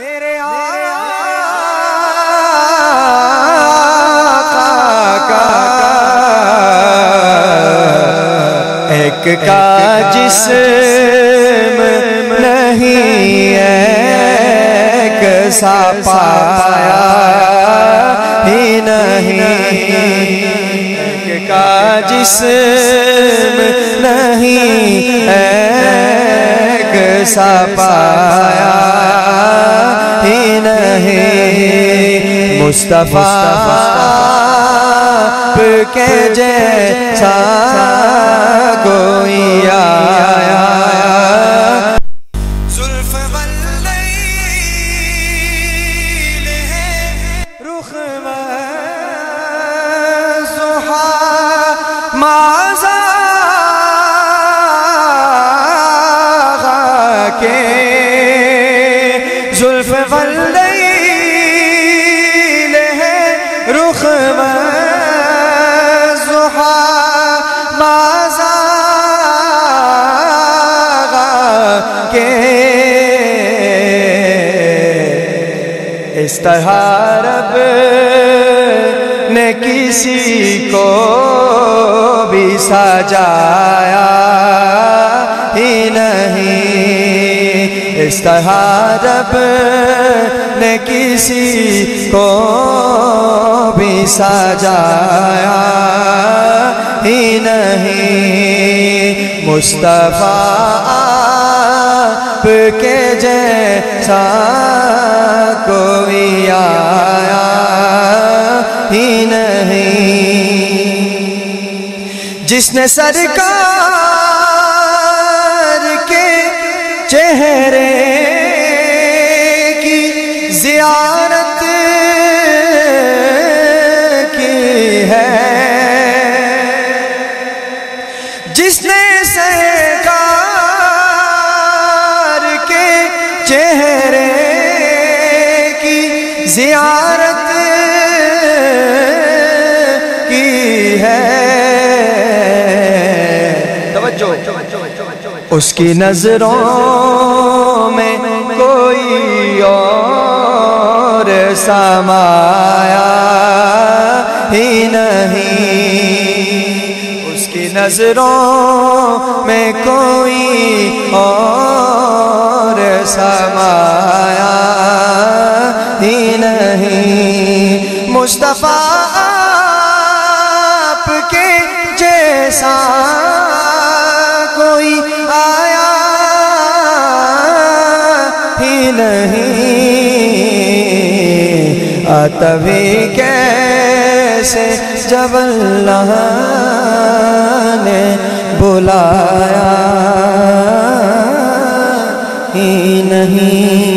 میرے آقا کا ایک کا جسم نہیں ایک سا پایا ہی نہیں، ایک کا جسم نہیں ایک سا پایا ہی نہیں، مصطفیٰ کے جیسا کوئی آیا، زلف واللیل ہے رخ والضحا ماذا کے، زلف واللیل ہے رخ والضحا ماذا کے، اس طرح رب نے کسی کو بھی سجایا ہی نہیں، اس طرح رب نے کسی کو بھی سجایا ہی نہیں، مصطفیٰ آپ کے جیسا کوئی آیا ہی نہیں، جس نے سرکار کے چہرے کی زیارت کی ہے، جس نے سرکار کے چہرے کی زیارت کی ہے، توجہ، اس کی نظروں میں کوئی اور سمایا ہی نہیں، اس کی نظروں میں کوئی اور سمایا ہی نہیں، مصطفیٰ آپ کے جیسا کوئی آیا ہی نہیں، آتا بھی کیسے جب اللہ نے بلایا ہی نہیں۔